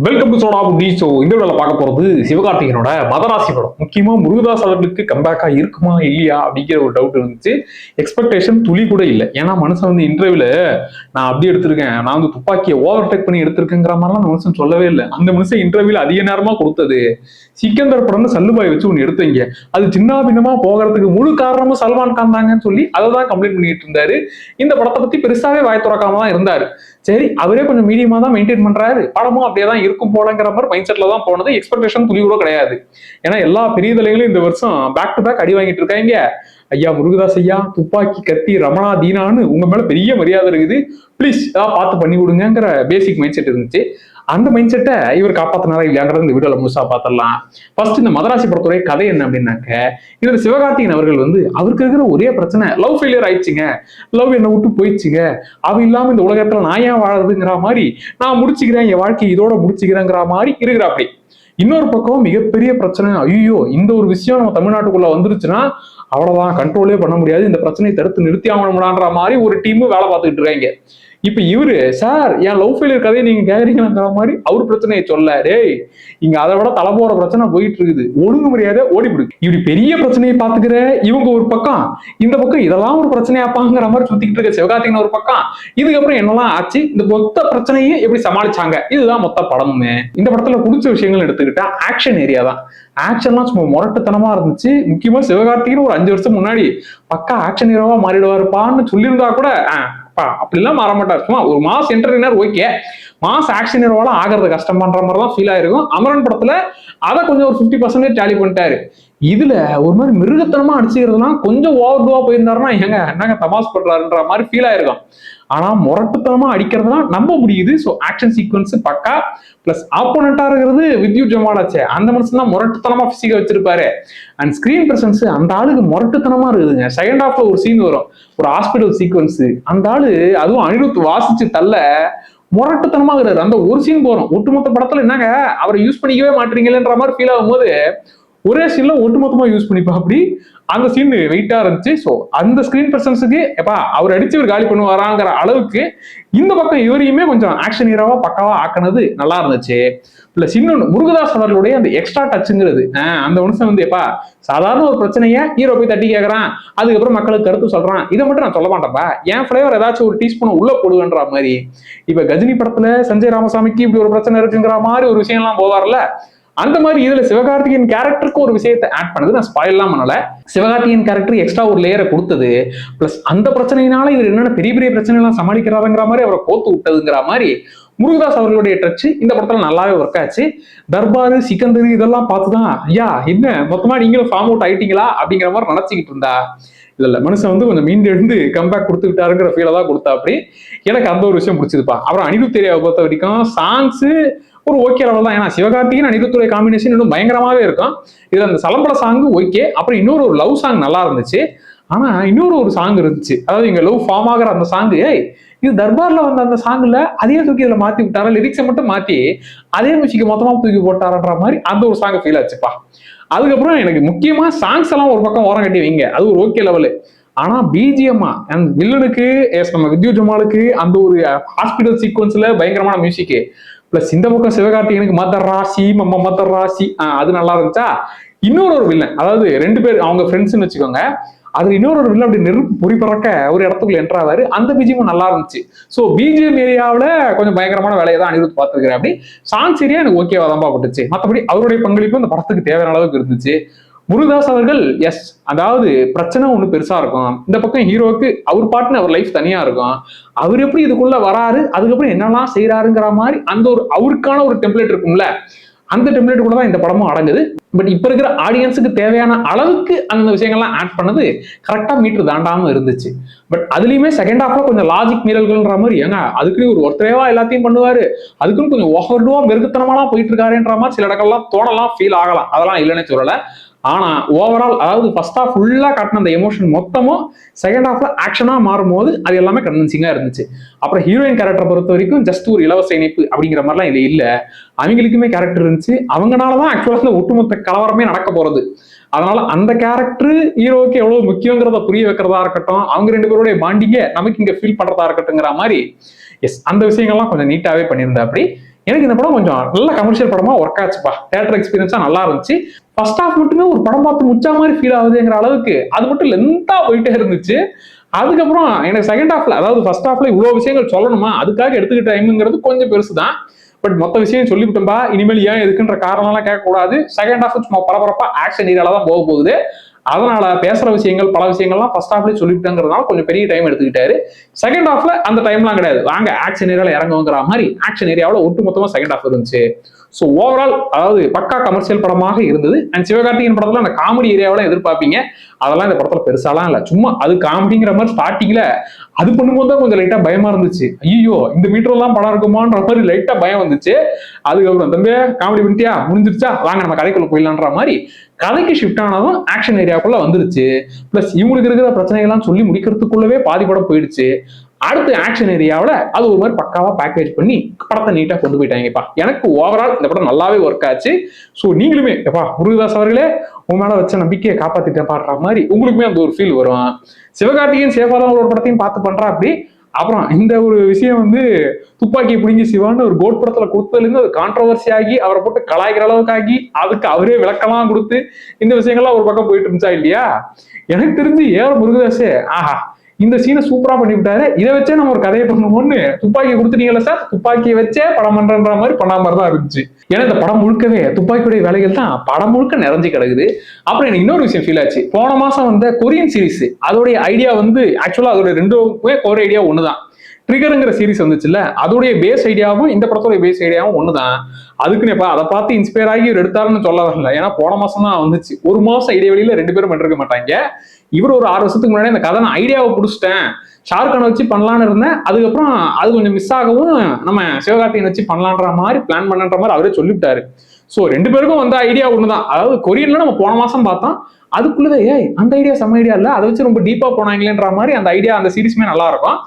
Welcome to soda Buti. So இந்த வீடியோல பார்க்க போறது சிவகார்த்திகனோட மதராசி படம். முக்கியமா முருகதாஸ் அவர்களுக்கு கம்பேக்கா இருக்குமா இல்லையா அப்படிங்கிற ஒரு டவுட் இருந்துச்சு. எக்ஸ்பெக்டேஷன் துளி கூட இல்லை. ஏன்னா மனுஷன் வந்து இன்டர்வியூல நான் அப்படி எடுத்திருக்கேன், நான் வந்து துப்பாக்கியை ஓவர்டேக் பண்ணி எடுத்திருக்கேங்கிற மாதிரிலாம் அந்த மனுஷன் சொல்லவே இல்லை. அந்த மனுஷன் இன்டர்வியூல அதிக நேரமா கொடுத்தது சிக்கந்தர் படம்னு சல்லுபாய் வச்சு ஒன்று எடுத்தீங்க, அது சின்ன பின்னமா போகிறதுக்கு முழு காரணமும் சல்மான் கான் தாங்கன்னு சொல்லி அதை தான் கம்ப்ளைண்ட் பண்ணிட்டு இருந்தாரு. இந்த படத்தை பத்தி பெருசாவே வாய் துறக்காம தான் இருந்தாரு. சரி, அவரே கொஞ்சம் மீடியமா தான் மெயின்டைன் பண்றாரு, படமும் அப்படியே தான் இருக்கும் போலங்கிற மாதிரி மைண்ட் செட்ல தான் போனது. எக்ஸ்பெக்டேஷன் துளி கூட கிடையாது. ஏன்னா எல்லா பெரிய தலைகளும் இந்த வருஷம் பேக் டு பேக் அடி வாங்கிட்டு இருக்காங்க. ஐயா முருகதாஸ் ஐயா, துப்பாக்கி கத்தி ரமணா தீனான்னு உங்க மேல பெரிய மரியாதை இருக்குது, பிளீஸ் ஏதாவது பார்த்து பண்ணி கொடுங்கிற பேசிக் மைண்ட் செட் இருந்துச்சு. அந்த மைண்ட் செட்டை இவர் காப்பாத்தினாரா இல்லையாங்கிறது இந்த வீடியோல முழுசா பார்த்துடலாம். ஃபர்ஸ்ட் இந்த மதராசி படத்துடைய கதை என்ன அப்படின்னாக்க, இதுல சிவகார்த்திகேயன் அவர்கள் வந்து அவருக்கு இருக்கிற ஒரே பிரச்சனை லவ் ஃபெயிலியர் ஆயிடுச்சுங்க, லவ் என்னை விட்டு போயிடுச்சுங்க, அவ இல்லாம இந்த உலகத்துல நான் ஏன் வாழறதுங்கிற மாதிரி நான் முடிச்சுக்கிறேன், என் வாழ்க்கை இதோட முடிச்சுக்கிறேங்கிற மாதிரி இருக்கிறாப்படி. இன்னொரு பக்கம் மிகப்பெரிய பிரச்சனை, ஐயோ இந்த ஒரு விஷயம் நம்ம தமிழ்நாட்டுக்குள்ள வந்துருச்சுன்னா அவ்வளவுதான், கண்ட்ரோலே பண்ண முடியாது, இந்த பிரச்சனையை தடுத்து நிறுத்தி ஆகணும்ன்ற மாதிரி ஒரு டீம் வேலை பார்த்துக்கிட்டு இருக்காங்க. இப்ப இவரு சார் என் லவ் ஃபெயிலியர் கதையை நீங்க கேக்குறீங்கிற மாதிரி அவர் பிரச்சனையை சொல்ல, டேய் இங்க அதை விட தலை போற பிரச்சனை போயிட்டு இருக்குது, ஒழுங்கு மரியாதை ஓடிவிடு. இப்படி பெரிய பிரச்சனையை பாத்துக்கிற இவங்க ஒரு பக்கம், இந்த பக்கம் இதெல்லாம் ஒரு பிரச்சனையாப்பாங்கிற மாதிரி சுத்திக்கிட்டு இருக்க சிவகார்த்திகேயன் ஒரு பக்கம். இதுக்கப்புறம் என்னெல்லாம் ஆச்சு, இந்த மொத்த பிரச்சனையை எப்படி சமாளிச்சாங்க, இதுதான் மொத்த படமுமே. இந்த படத்துல பிடிச்ச விஷயங்கள் எடுத்துக்கிட்டா ஆக்ஷன் ஏரியா தான். ஆக்ஷன்லாம் சும்மா முரட்டுத்தனமா இருந்துச்சு. முக்கியமா சிவகார்த்திகேயன் ஒரு 5 வருஷம் முன்னாடி பக்கா ஆக்ஷன் ஹீரோவா மாறிடுவாருப்பான்னு சொல்லியிருந்தா கூட அப்படிலாம் மாற மாட்டார். சும்மா ஒரு mass entertainer okay, mass action ஹீரோவாலாம் ஆகிறது கஷ்டம் பண்ற மாதிரி தான் ஃபீல் ஆயிருக்கும். அமரன் படத்துல அதை கொஞ்சம் ஒரு 50% டேலி பண்ணிட்டாரு. இதுல ஒரு மாதிரி மிருகத்தனமா அடிச்சுக்கிறதுனா கொஞ்சம் ஓவர் டூவா போயிருந்தாருன்னா என்னங்க தமாஸ் பண்றாருன்ற மாதிரி ஃபீல் ஆயிருக்கும். ஆனா முரட்டுத்தனமா அடிக்கிறதுனா நம்ப முடியுது. ஸோ ஆக்ஷன் சீக்வன்ஸ் பக்கா. பிளஸ் ஆப்போனண்டா இருக்கிறது வித்யுத் ஜமாலாச்சே, அந்த மனுஷன் தான் முரட்டுத்தனமா பிசிக்க வச்சிருப்பாரு. அண்ட் ஸ்கிரீன் பிரசன்ஸ் அந்த ஆளுக்கு முரட்டுத்தனமா இருக்குதுங்க. செகண்ட் ஹாஃப்ல ஒரு சீன் வரும், ஒரு ஹாஸ்பிட்டல் சீக்வன்ஸ், அந்த ஆளு அதுவும் அனிருத் வாசிச்சு தள்ள முரட்டுத்தனமா இருக்கிறாரு. அந்த ஒரு சீன் போறோம், ஒட்டுமொத்த படத்துல என்னங்க அவரை யூஸ் பண்ணிக்கவே மாட்டீங்களேன்ற மாதிரி ஃபீல் ஆகும் போது ஒரே சீன்ல ஒட்டுமொத்தமா யூஸ் பண்ணிப்பா அப்படி அந்த சீன் வெயிட்டா இருந்துச்சு. ஸோ அந்த ஸ்கிரீன் பிரசன்ஸுக்கு எப்பா அவர் அடிச்சு ஒரு காலி பண்ணுவாராங்கிற அளவுக்கு இந்த பக்கம் இவரையுமே கொஞ்சம் ஆக்ஷன் ஹீரோவா பக்காவா ஆக்கினது நல்லா இருந்துச்சு. பிளஸ் இன்னொன்னு முருகதாஸ் அவர்களுடைய அந்த எக்ஸ்ட்ரா டச்சுங்கிறது, அந்த மனுஷன் வந்து எப்பா சாதாரண ஒரு பிரச்சனையை ஹீரோ போய் தட்டி கேட்கறான், அதுக்கப்புறம் மக்களுக்கு கருத்து சொல்றான், இதை மட்டும் நான் சொல்ல மாட்டேன்ப்பா, என் ஃபிளேவர் ஏதாச்சும் ஒரு டீஸ்பூன் உள்ள போடுவேன்ற மாதிரி. இப்ப கஜினி படத்துல சஞ்சய் ராமசாமிக்கு இப்படி ஒரு பிரச்சனை இருக்குங்கிற மாதிரி ஒரு விஷயம் எல்லாம் போவார்ல, அந்த மாதிரி இதுல சிவகார்த்திகேயன் கேரக்டருக்கு ஒரு விஷயத்தை ஆட் பண்ணது. நான் ஸ்பாயில்லாம் பண்ணல, சிவகார்த்திகேயன் கேரக்டர் எக்ஸ்ட்ரா ஒரு லேயரை கொடுத்தது. பிளஸ் அந்த பிரச்சனையினால இவர் என்னென்ன பெரிய பெரிய பிரச்சனை எல்லாம் சமாளிக்கிறாருங்கிற மாதிரி அவரை கோத்து விட்டதுங்கிற மாதிரி முருகதாஸ் அவர்களுடைய டச் இந்த படத்துல நல்லாவே ஒர்க் ஆச்சு. தர்பாரு சிக்கந்தரு இதெல்லாம் பார்த்துதான் ஐயா என்ன மொத்தமா நீங்களும் ஃபார்ம் அவுட் ஆயிட்டீங்களா அப்படிங்கிற மாதிரி நினைச்சுக்கிட்டு இருந்தா, இல்ல மனுஷன் வந்து கொஞ்சம் மீண்டு எழுந்து கம்பேக் கொடுத்துக்கிட்டாருங்கிற ஃபீலை தான் கொடுத்தா. அப்படி எனக்கு அந்த ஒரு விஷயம் பிடிச்சதுப்பா. அப்புறம் அனிருத் ஏரியாவை பொறுத்த வரைக்கும் சாங்ஸ் ஒரு ஓகே லெவல் தான். ஏன்னா சிவகார்த்திகேயன் அனிருத்துடைய காம்பினேஷன் இன்னும் பயங்கரமாவே இருக்கும். இதுல அந்த சலம்பல சாங் ஓகே, அப்புறம் இன்னொரு ஒரு லவ் சாங் நல்லா இருந்துச்சு. ஆனா இன்னொரு ஒரு சாங் இருந்துச்சு, அதாவது இங்க லவ் ஃபார்ம் ஆகிற அந்த சாங், இது தர்பார்ல வந்த அந்த சாங்ல அதே தூக்கி இதுல மாத்தி விட்டாரா, லிரிக்ஸை மட்டும் மாத்தி அதே மியூசிக்கு மொத்தமா தூக்கி போட்டாரன்ற மாதிரி அந்த ஒரு சாங் ஃபீல் ஆச்சுப்பா. அதுக்கப்புறம் எனக்கு முக்கியமா சாங்ஸ் எல்லாம் ஒரு பக்கம் ஓரம் கட்டி வைங்க, அது ஒரு ஓகே லெவலு. ஆனா பிஜிஎம்மா அந்த வில்லனுக்கு நம்ம வித்யுத் ஜமாலுக்கு அந்த ஒரு ஹாஸ்பிட்டல் சீக்வன்ஸ்ல பயங்கரமான மியூசிக்கு. பிளஸ் இந்த பக்கம் சிவகார்த்திகேயனுக்கு மதர் ராசி மதர் ராசி, அது நல்லா இருந்துச்சா. இன்னொரு ஒரு வில்லன், அதாவது 2 பேர் அவங்க ஃப்ரெண்ட்ஸ்ன்னு வச்சுக்கோங்க, அது இன்னொரு வில்லன் அப்படி நெருப்பு பொறி பறக்க ஒரு இடத்துக்குள்ள என்ட்ரு ஆவாரு. அந்த பிஜிஎம் நல்லா இருந்துச்சு. ஸோ பிஜிஎம் ஏரியாவில கொஞ்சம் பயங்கரமான வேலையை தான் அனிருத் பார்த்துருக்கிறேன். அப்படி சாங்ஸ் ஏரியா எனக்கு ஓகேவா தான் பட்டுச்சு. மற்றபடி அவருடைய பங்களிப்பு அந்த படத்துக்கு தேவையான அளவுக்கு இருந்துச்சு. முருகதாஸ் அவர்கள் எஸ், அதாவது பிரச்சனை ஒண்ணு பெருசா இருக்கும், இந்த பக்கம் ஹீரோவுக்கு அவர் பாட்டுன்னு அவர் லைஃப் தனியா இருக்கும், அவர் எப்படி இதுக்குள்ள வராரு, அதுக்கப்புறம் என்னெல்லாம் செய்யறாருங்கிற மாதிரி அந்த ஒரு அவருக்கான ஒரு டெம்ப்ளேட் இருக்கும்ல, அந்த டெம்ப்ளேட் கூட தான் இந்த படமும் அடங்குது. பட் இப்ப இருக்கிற ஆடியன்ஸுக்கு தேவையான அளவுக்கு அந்த விஷயங்கள்லாம் ஆட் பண்ணது கரெக்டா மீட்டர் தாண்டாம இருந்துச்சு. பட் அதுலயுமே செகண்ட் ஹாஃப்ல கொஞ்சம் லாஜிக் மீறல்கள்ன்ற மாதிரி, ஏங்க அதுக்குன்னு ஒரு ஒருத்தரேவா எல்லாத்தையும் பண்ணுவாரு, அதுக்குன்னு கொஞ்சம் ஓவர்டுவா மெருகுத்தனமாலாம் போயிட்டு இருக்காருன்ற மாதிரி சில இடங்கள்லாம் தோணலாம், ஃபீல் ஆகலாம், அதெல்லாம் இல்லைன்னு சொல்லல. ஆனா ஓவரால் அதாவது ஃபர்ஸ்ட் ஹாஃப் ஃபுல்லா காட்டின அந்த எமோஷன் மொத்தமும் செகண்ட் ஹாஃப்ல ஆக்ஷனா மாறும் போது அது எல்லாமே கன்வின்சிங்கா இருந்துச்சு. அப்புறம் ஹீரோயின் கேரக்டர் பொறுத்த வரைக்கும் ஜஸ்ட் ஒரு இலவச இணைப்பு அப்படிங்கிற மாதிரிலாம் இது இல்ல, அவங்களுக்குமே கேரக்டர் இருந்துச்சு. அவங்களாலதான் ஆக்சுவலா ஒட்டுமொத்த கலவரமே நடக்க போறது. அதனால அந்த கேரக்டர் ஹீரோவுக்கு எவ்வளவு முக்கியங்கிறத புரிய வைக்கிறதா இருக்கட்டும், அவங்க 2 பேருடைய பாண்டிங்க நமக்கு இங்க ஃபீல் பண்றதா இருக்கட்டும்ங்கிற மாதிரி எஸ் அந்த விஷயங்கள்லாம் கொஞ்சம் நீட்டாவே பண்ணியிருந்தா. அப்படி எனக்கு இந்த படம் கொஞ்சம் நல்ல கமர்ஷியல் படமா ஒர்க் ஆச்சுப்பா. தியேட்டர் எக்ஸ்பீரியன்ஸா நல்லா இருந்துச்சு. ஃபர்ஸ்ட் ஹாஃப் மட்டுமே ஒரு படம் பார்த்து முடிச்ச மாதிரி ஃபீல் ஆகுதுங்கிற அளவுக்கு அது மட்டும் லென்த்தா போயிட்டே இருந்துச்சு. அதுக்கப்புறம் எனக்கு செகண்ட் ஹாஃப்ல, அதாவது ஃபர்ஸ்ட் ஹாஃப்ல இவ்வளவு விஷயங்கள் சொல்லணுமா, அதுக்காக எடுத்துக்கிட்ட டைம்ங்கிறது கொஞ்சம் பெருசுதான். பட் மொத்த விஷயம் சொல்லிவிட்டோம்பா, இனிமேல் ஏன் எதுக்குன்ற காரணம் எல்லாம் கேட்கக்கூடாது. செகண்ட் ஹாஃப் சும்மா பரபரப்பா ஆக்ஷன் ஏரியால தான் போக போகுது. அதனால பேசுற விஷயங்கள் பல விஷயங்கள்லாம் ஃபர்ஸ்ட் ஹாஃப்லேயே சொல்லிவிட்டேங்கிறதுனால கொஞ்சம் பெரிய டைம் எடுத்துக்கிட்டாரு. செகண்ட் ஹாஃப்ல அந்த டைம்லாம் கிடையாது, வாங்க ஆக்ஷன் ஏரியால இறங்குங்கிற மாதிரி ஆக்ஷன் ஏரியாவில் ஒட்டு மொத்தமா செகண்ட் ஹாஃப் இருந்துச்சு. ஸோ ஓவரால் அதாவது பக்கா கமர்ஷியல் படமாக இருந்தது. அண்ட் சிவகார்த்திகேயன் படத்துல அந்த காமெடி ஏரியாவெல்லாம் எதிர்பார்ப்பீங்க, அதெல்லாம் இந்த படத்துல பெருசாலாம் இல்லை. சும்மா அது காமெடிங்கிற மாதிரி ஸ்டார்டிங்ல அது பண்ணும்போது தான் கொஞ்சம் லைட்டா பயமா இருந்துச்சு. ஐயோ இந்த மீட்டர் எல்லாம் படம் இருக்குமான்ற மாதிரி லைட்டா பயம் வந்துச்சு. அதுக்கப்புறம் தம்பி காமெடி பண்ணிட்டியா, முடிஞ்சிருச்சா, வாங்க நம்ம கதைக்குள்ள போயிடலான்ற மாதிரி கதைக்கு ஷிஃப்ட் ஆனதும் ஆக்ஷன் ஏரியாக்குள்ள வந்துருச்சு. பிளஸ் இவங்களுக்கு இருக்கிற பிரச்சனைகள்லாம் சொல்லி முடிக்கிறதுக்குள்ளவே பாதி படம் போயிடுச்சு. அடுத்து ஆக்ஷன் ஏரியாவில் அது ஒரு மாதிரி பக்காவா பேக்கேஜ் பண்ணி படத்தை நீட்டா கொண்டு போயிட்டாங்கப்பா. எனக்கு ஓவரால் இந்த படம் நல்லாவே ஒர்க் ஆச்சு. ஸோ நீங்களுமே எப்பா முருகதாஸ் அவர்களே உன் மேல வச்ச நம்பிக்கையை காப்பாத்திட்டேன் பாடுற மாதிரி உங்களுக்குமே அந்த ஒரு ஃபீல் வரும். சிவகார்த்திகேயன் சேஃபாதான் ஒரு படத்தையும் பார்த்து பண்றா அப்படி. அப்புறம் இந்த ஒரு விஷயம் வந்து துப்பாக்கி பிடிங்கி சிவான்னு ஒரு கோட் படத்துல கொடுத்ததுல இருந்து அது கான்ட்ரவர்சி ஆகி அவரை போட்டு கலாய்க்கிற அளவுக்கு ஆகி அதுக்கு அவரே விளக்கமா கொடுத்து இந்த விஷயங்கள்லாம் ஒரு பக்கம் போயிட்டு இருந்துச்சா இல்லையா. எனக்கு தெரிஞ்சு முருகதாஸே ஆஹா இந்த சீனை சூப்பரா பண்ணி விட்டாரு, இதை வச்சே நம்ம ஒரு கதையை பண்ணுவோம்னு துப்பாக்கி கொடுத்துட்டீங்களா சார், துப்பாக்கியை வச்சே படம் பண்றன்ற மாதிரி பண்ண மாதிரி தான் இருந்துச்சு. ஏன்னா இந்த படம் முழுக்கவே துப்பாக்கியுடைய வேலைகள் தான் படம் முழுக்க நிறைஞ்சு கிடக்குது. அப்புறம் எனக்கு இன்னொரு விஷயம் ஃபீல் ஆச்சு. போன மாசம் வந்த கொரியன் சீரிஸ் அதோடைய ஐடியா வந்து ஆக்சுவலா அதோட ரெண்டுமே ஒரு ஐடியா ஒண்ணுதான். ட்ரிகருங்கிற சீரிஸ் வந்துச்சுல்ல, அதோடைய பேஸ் ஐடியாவும் இந்த படத்தோட பேஸ் ஐடியாவும் ஒண்ணுதான். அதுக்குன்னு எப்ப அதை பார்த்து இன்ஸ்பயர் ஆகி இவர் எடுத்தாருன்னு சொல்ல வரல. ஏன்னா போன மாசம் தான் வந்துச்சு. ஒரு மாசம் இடைவெளியில ரெண்டு பேரும் பண்ணிருக்க மாட்டாங்க. இவர் ஒரு 6 வருஷத்துக்கு முன்னாடி இந்த கதை நான் ஐடியாவை பிடிச்சிட்டேன், ஷாருக்கானை வச்சு பண்ணலான்னு இருந்தேன், அதுக்கப்புறம் அது கொஞ்சம் மிஸ் ஆகவும் நம்ம சிவகார்த்திகேயன் வச்சு பண்ணலான்ற மாதிரி பிளான் பண்ணன்ற மாதிரி அவரே சொல்லிவிட்டாரு. ஸோ ரெண்டு பேருக்கும் வந்த ஐடியா ஒண்ணுதான். அதாவது கொரியன்ல நம்ம போன மாசம் பார்த்தோம், அதுக்குள்ளதே அந்த ஐடியா செம்ம ஐடியா இல்ல, அதை வச்சு ரொம்ப டீப்பா போனாங்களேன்ற மாதிரி அந்த ஐடியா அந்த சீரிஸ்மே நல்லா இருக்கும்.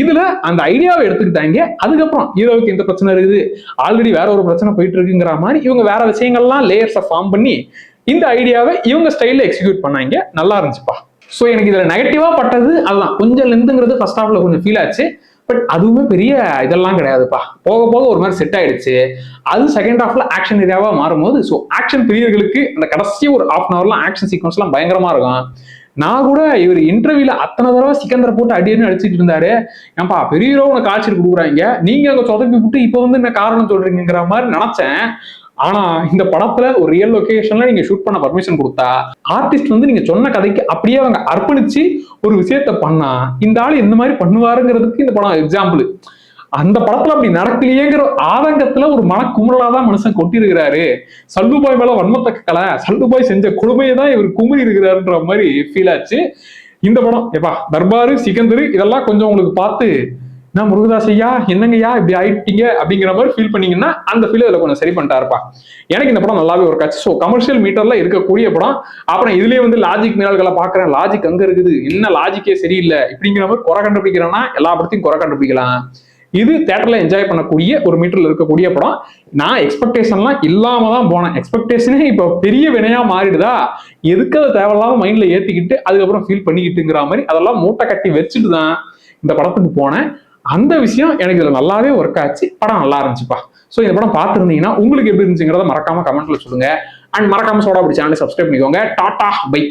இதுல அந்த ஐடியாவை எடுத்துக்கிட்டாங்க. அதுக்கப்புறம் ஹீரோவுக்கு இந்த பிரச்சனை இருக்குது, ஆல்ரெடி வேற ஒரு பிரச்சனை போயிட்டு இருக்குங்கிற மாதிரி இவங்க வேற விஷயங்கள்லாம் லேயர்ஸை ஃபார்ம் பண்ணி இந்த ஐடியாவை இவங்க ஸ்டைல்ல எக்ஸிக்யூட் பண்ணாங்க. நல்லா இருந்துச்சுப்பா. ஸோ எனக்கு இதுல நெகட்டிவா பட்டது அதுதான், கொஞ்சம் லென்த்துங்கிறது ஃபர்ஸ்ட் ஹாஃப்ல கொஞ்சம் ஃபீல் ஆச்சு. பட் அதுவுமே பெரிய இதெல்லாம் கிடையாதுப்பா. போக போக ஒரு மாதிரி செட் ஆயிடுச்சு. அது செகண்ட் ஹாஃப்ல ஆக்ஷன் ஏரியாவா மாறும்போது ஸோ ஆக்ஷன் பிரியர்களுக்கு அந்த கடைசி ஒரு ஹாஃப் அன் ஹவர்லாம் ஆக்ஷன் சீக்வன்ஸ் எல்லாம் பயங்கரமா இருக்கும். நான் கூட இவர் இன்டர்வியூல அத்தனை தடவை சிக்கந்தரை போட்டு அடின்னு அடிச்சுட்டு இருந்தாரு. ஏன்பா பெரிய ஹீரோ உனக்கு காய்ச்சல் கொடுக்குறாங்க, நீங்க அங்க சொதப்பி விட்டு இப்ப வந்து என்ன காரணம் சொல்றீங்கிற மாதிரி நினைச்சேன். ஆனா இந்த படத்துல ஒரு ரியல் லொகேஷன்ல நீங்க ஷூட் பண்ண பர்மிஷன் கொடுத்தா ஆர்டிஸ்ட் வந்து நீங்க சொன்ன கதைக்கு அப்படியே அவங்க அர்ப்பணிச்சு ஒரு விஷயத்த பண்ணா இந்த ஆள் இந்த மாதிரி பண்ணுவாருங்கிறதுக்கு இந்த படம் எக்ஸாம்பிள். அந்த படத்துல அப்படி நடக்கலையேங்கிற ஆதங்கத்துல ஒரு மனக்குமுறலாதான் மனுஷன் கொட்டிருக்கிறாரு. சல்லுபாய் மேல வன்மத்தை கலை, சல்லுபாய் செஞ்ச கொடுமையை தான் இவர் குமுறி இருக்கிறாருன்ற மாதிரி ஃபீல் ஆச்சு. இந்த படம் எப்பா தர்பாரு சிக்கந்தரு இதெல்லாம் கொஞ்சம் உங்களுக்கு பார்த்து நான் முருகதாஸ் ஐயா என்னங்கய்யா இப்படி ஆயிட்டீங்க அப்படிங்கிற மாதிரி ஃபீல் பண்ணீங்கன்னா அந்த ஃபீல் இதுல கொஞ்சம் சரி பண்ணிட்டாருப்பா. எனக்கு இந்த படம் நல்லாவே ஒர்க் ஆச்சு. ஸோ கமர்ஷியல் மீட்டர்ல இருக்கக்கூடிய படம். அப்புறம் இதுலயே வந்து லாஜிக் மீறல்களை பாக்குறேன், லாஜிக் அங்க இருக்குது, என்ன லாஜிக்கே சரியில்லை இப்படிங்கிற மாதிரி குறை கண்டுபிடிக்கிறேன்னா எல்லா படத்தையும் குறை கண்டுபிடிக்கலாம். இது தியேட்டர்ல என்ஜாய் பண்ணக்கூடிய ஒரு மீட்டர்ல இருக்கக்கூடிய படம். நான் எக்ஸ்பெக்டேஷன்லாம் இல்லாம தான் போனேன். எக்ஸ்பெக்டேஷனே இப்போ பெரிய வினையா மாறிடுதா, எதுக்கு அதை தேவையில்லாம மைண்ட்ல ஏத்திக்கிட்டு அதுக்கப்புறம் ஃபீல் பண்ணிக்கிட்டுங்கிற மாதிரி அதெல்லாம் மூட்டை கட்டி வச்சுட்டு தான் இந்த படத்துக்கு போனேன். அந்த விஷயம் எனக்கு இதுல நல்லாவே ஒர்க் ஆச்சு. படம் நல்லா இருந்துச்சுப்பா. ஸோ இந்த படம் பார்த்துருந்தீங்கன்னா உங்களுக்கு எப்படி இருந்துச்சுங்கிறத மறக்காம கமெண்ட்ல சொல்லுங்க. அண்ட் மறக்காம சோடா அப்படி சேனலை சப்ஸ்கிரைப் பண்ணிக்கோங்க. Tata bye.